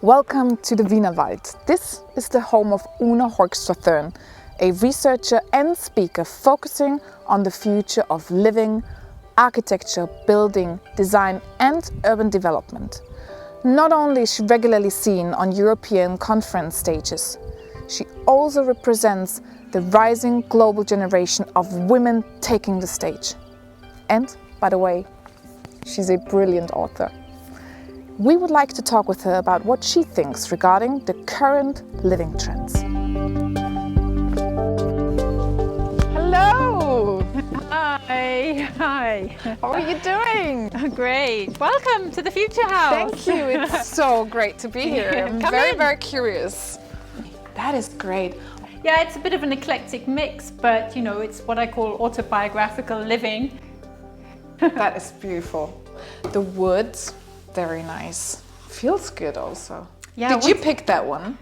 Welcome to the Wienerwald. This is the home of Oona Horx-Strathern, a researcher and speaker focusing on the future of living, architecture, building, design and urban development. Not only is she regularly seen on European conference stages, she also represents the rising global generation of women taking the stage. And, by the way, she's a brilliant author. We would like to talk with her about what she thinks regarding the current living trends. Hello! Hi! Hi! How are you doing? Great! Welcome to the Futuristin. Thank you, it's so great to be here. I'm very curious. That is great. Yeah, it's a bit of an eclectic mix, but you know, it's what I call autobiographical living. That is beautiful. The woods. Very nice. Feels good also. Yeah, Did you pick that one?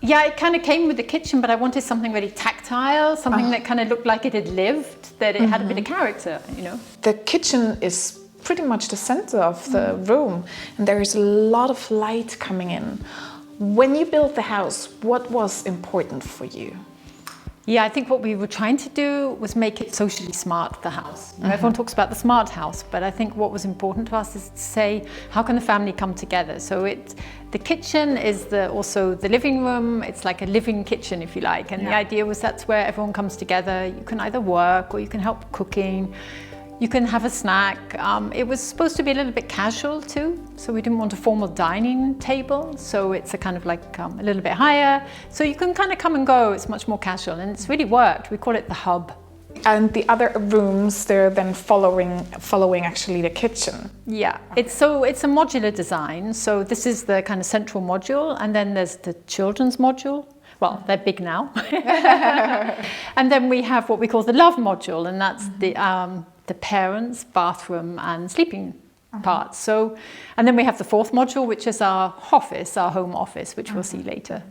Yeah, it kind of came with the kitchen, but I wanted something really tactile, something that kind of looked like it had lived, that it had a bit of character, you know. The kitchen is pretty much the center of the room, and there is a lot of light coming in. When you built the house, what was important for you? Yeah, I think what we were trying to do was make it socially smart, the house. Everyone talks about the smart house, but I think what was important to us is to say, how can the family come together? So the kitchen is also the living room. It's like a living kitchen, if you like. And the idea was that's where everyone comes together. You can either work or you can help cooking. You can have a snack. It was supposed to be a little bit casual too, so we didn't want a formal dining table, so it's a kind of like a little bit higher, so you can kind of come and go. It's much more casual, and it's really worked. We call it the hub. And the other rooms, they're then following actually the kitchen. Yeah, it's a modular design. So this is the kind of central module, and then there's the children's module. Well, they're big now. And then we have what we call the love module, and that's the parents' bathroom and sleeping parts. So, and then we have the fourth module, which is our office, our home office, which we'll see later.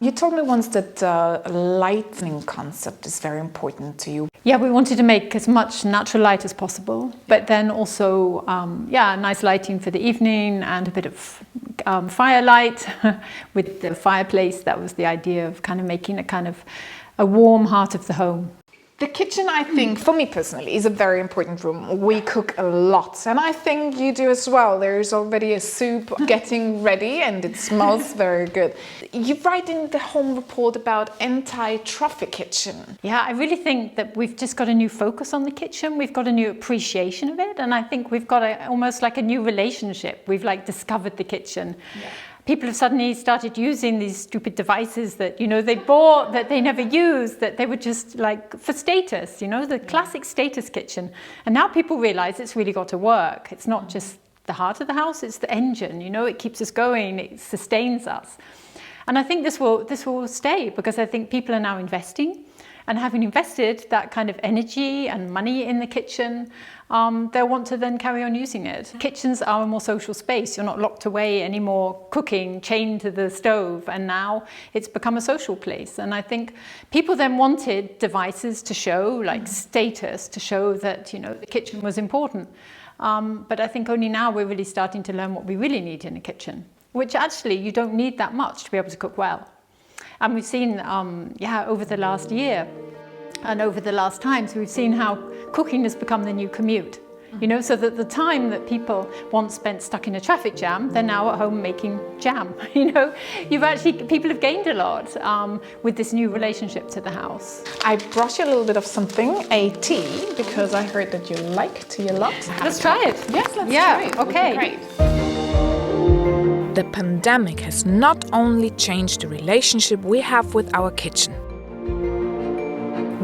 You told me once that the lighting concept is very important to you. Yeah, we wanted to make as much natural light as possible, but then also, nice lighting for the evening and a bit of firelight with the fireplace. That was the idea of kind of making a warm heart of the home. The kitchen, I think, for me personally, is a very important room. We cook a lot, and I think you do as well. There's already a soup getting ready, and it smells very good. You write in the home report about anti-trophy kitchen. Yeah, I really think that we've just got a new focus on the kitchen. We've got a new appreciation of it, and I think we've got almost like a new relationship. We've like discovered the kitchen. Yeah. People have suddenly started using these stupid devices that, you know, they bought, that they never used, that they were just like for status, you know, the classic status kitchen. And now people realize it's really got to work. It's not just the heart of the house, it's the engine, you know, it keeps us going, it sustains us. And I think this will stay, because I think people are now investing, and having invested that kind of energy and money in the kitchen, they'll want to then carry on using it. Kitchens are a more social space. You're not locked away anymore, cooking, chained to the stove, and now it's become a social place. And I think people then wanted devices to show, like status, to show that, you know, the kitchen was important. But I think only now we're really starting to learn what we really need in a kitchen, which actually you don't need that much to be able to cook well. And we've seen, over the last year and over the last times, we've seen how cooking has become the new commute. You know, so that the time that people once spent stuck in a traffic jam, they're now at home making jam. You know, people have gained a lot with this new relationship to the house. I brought you a little bit of something, a tea, because I heard that you like tea a lot. Let's try it. Yes, let's try it. Okay. Great. The pandemic has not only changed the relationship we have with our kitchen.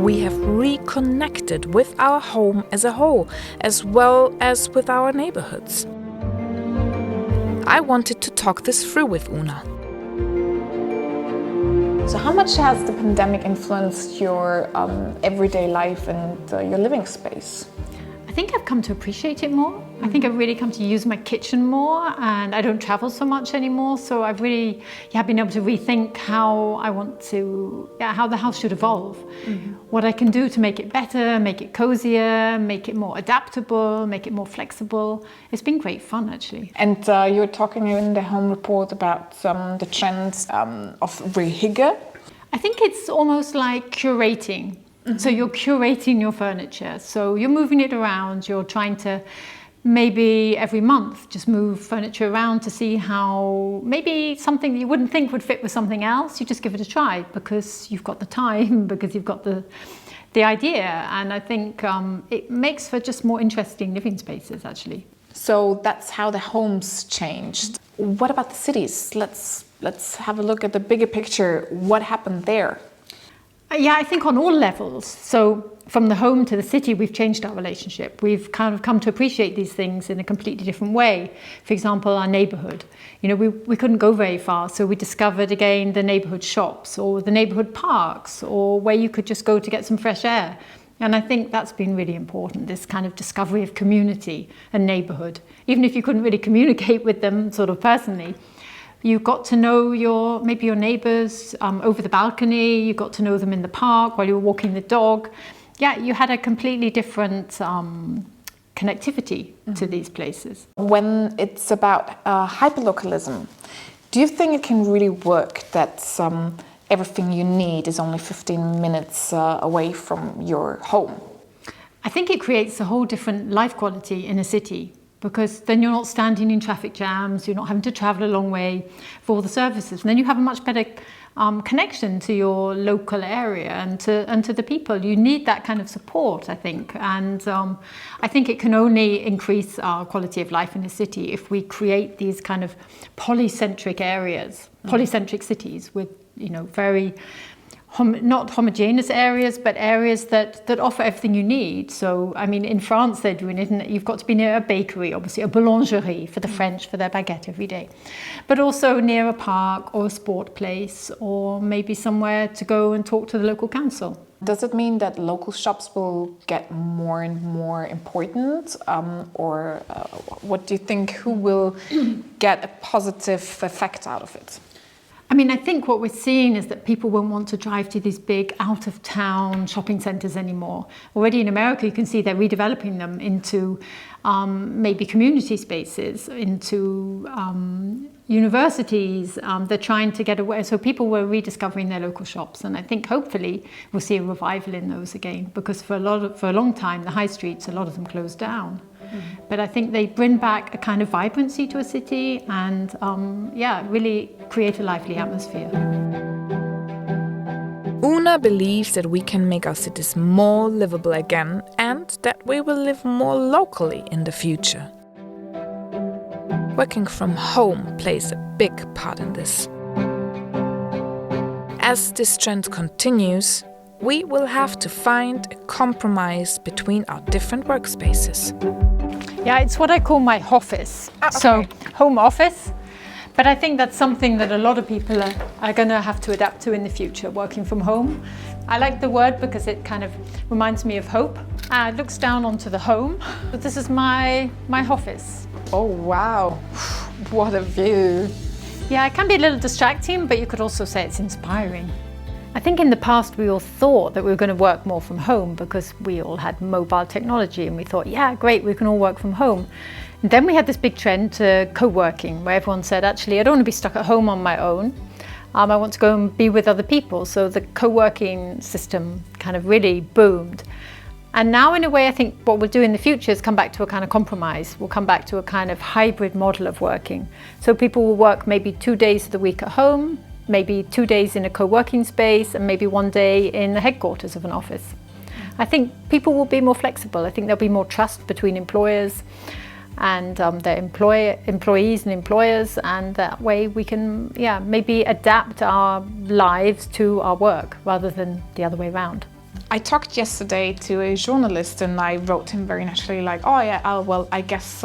We have reconnected with our home as a whole, as well as with our neighborhoods. I wanted to talk this through with Oona. So how much has the pandemic influenced your everyday life and your living space? I think I've come to appreciate it more. I think I've really come to use my kitchen more, and I don't travel so much anymore. So I've really been able to rethink how I want to, how the house should evolve. What I can do to make it better, make it cozier, make it more adaptable, make it more flexible. It's been great fun, actually. And you were talking in the home report about the trends of rehygge. I think it's almost like curating. So you're curating your furniture. So you're moving it around. You're trying to maybe every month just move furniture around to see how maybe something that you wouldn't think would fit with something else, you just give it a try because you've got the time, because you've got the idea. And I think it makes for just more interesting living spaces, actually. So that's how the homes changed. What about the cities? Let's have a look at the bigger picture. What happened there? Yeah, I think on all levels. So from the home to the city, we've changed our relationship. We've kind of come to appreciate these things in a completely different way. For example, our neighborhood. You know, we couldn't go very far, so we discovered again the neighborhood shops or the neighborhood parks or where you could just go to get some fresh air. And I think that's been really important, this kind of discovery of community and neighborhood. Even if you couldn't really communicate with them sort of personally, you got to know your neighbours over the balcony, you got to know them in the park while you were walking the dog. Yeah, you had a completely different connectivity to these places. When it's about hyperlocalism, do you think it can really work that everything you need is only 15 minutes away from your home? I think it creates a whole different life quality in a city, because then you're not standing in traffic jams, you're not having to travel a long way for all the services. And then you have a much better connection to your local area and to the people. You need that kind of support, I think. And I think it can only increase our quality of life in a city if we create these kind of polycentric areas, polycentric cities with, you know, very not homogeneous areas, but areas that offer everything you need. So, I mean, in France, they're doing it, and you've got to be near a bakery, obviously, a boulangerie for the French, for their baguette every day. But also near a park or a sport place, or maybe somewhere to go and talk to the local council. Does it mean that local shops will get more and more important? Or what do you think, who will get a positive effect out of it? I mean, I think what we're seeing is that people won't want to drive to these big out-of-town shopping centres anymore. Already in America, you can see they're redeveloping them into maybe community spaces, into universities. They're trying to get away. So people were rediscovering their local shops. And I think hopefully we'll see a revival in those again, because for a long time, the high streets, a lot of them closed down. But I think they bring back a kind of vibrancy to a city and, really create a lively atmosphere. Oona believes that we can make our cities more livable again and that we will live more locally in the future. Working from home plays a big part in this. As this trend continues, we will have to find a compromise between our different workspaces. Yeah, it's what I call my office. Okay. So, home office. But I think that's something that a lot of people are going to have to adapt to in the future, working from home. I like the word because it kind of reminds me of hope. It looks down onto the home. But this is my office. Oh, wow. What a view. Yeah, it can be a little distracting, but you could also say it's inspiring. I think in the past we all thought that we were going to work more from home because we all had mobile technology and we thought, yeah, great, we can all work from home. And then we had this big trend to co-working where everyone said, actually, I don't want to be stuck at home on my own. I want to go and be with other people. So the co-working system kind of really boomed. And now in a way, I think what we'll do in the future is come back to a kind of compromise. We'll come back to a kind of hybrid model of working. So people will work maybe 2 days of the week at home, maybe 2 days in a co-working space, and maybe 1 day in the headquarters of an office. I think people will be more flexible. I think there'll be more trust between employers and their employees and employers, and that way we can maybe adapt our lives to our work rather than the other way around. I talked yesterday to a journalist and I wrote him very naturally like, oh yeah, well, I guess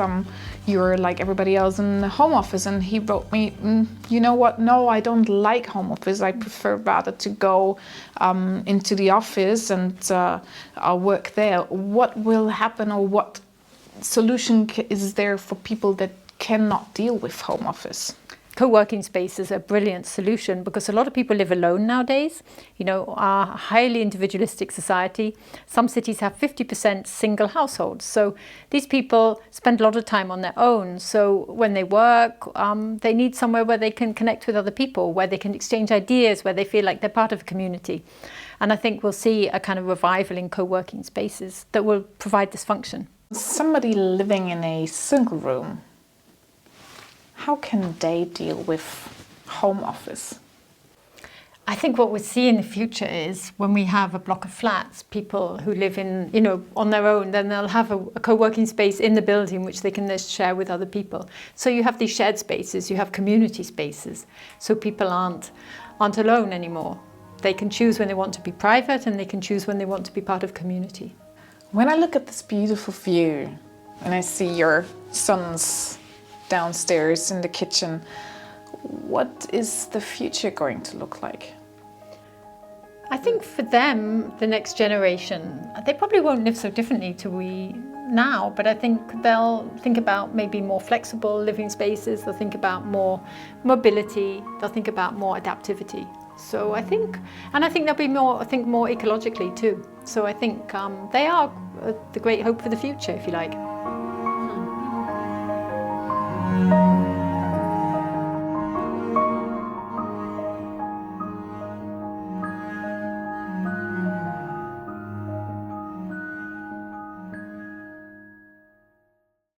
you're like everybody else in the home office. And he wrote me, you know what, no, I don't like home office. I prefer rather to go into the office and I'll work there. What will happen, or what solution is there for people that cannot deal with home office? Co-working space is a brilliant solution because a lot of people live alone nowadays. You know, our highly individualistic society. Some cities have 50% single households. So these people spend a lot of time on their own. So when they work, they need somewhere where they can connect with other people, where they can exchange ideas, where they feel like they're part of a community. And I think we'll see a kind of revival in co-working spaces that will provide this function. Somebody living in a single room, how can they deal with home office? I think what we'll see in the future is when we have a block of flats, people who live in, you know, on their own, then they'll have a co-working space in the building which they can then share with other people. So you have these shared spaces, you have community spaces, so people aren't alone anymore. They can choose when they want to be private and they can choose when they want to be part of community. When I look at this beautiful view and I see your sons downstairs in the kitchen, what is the future going to look like? I think for them, the next generation, they probably won't live so differently to we now, but I think they'll think about maybe more flexible living spaces, they'll think about more mobility, they'll think about more adaptivity. So I think there'll be more, more ecologically too. So I think they are the great hope for the future, if you like.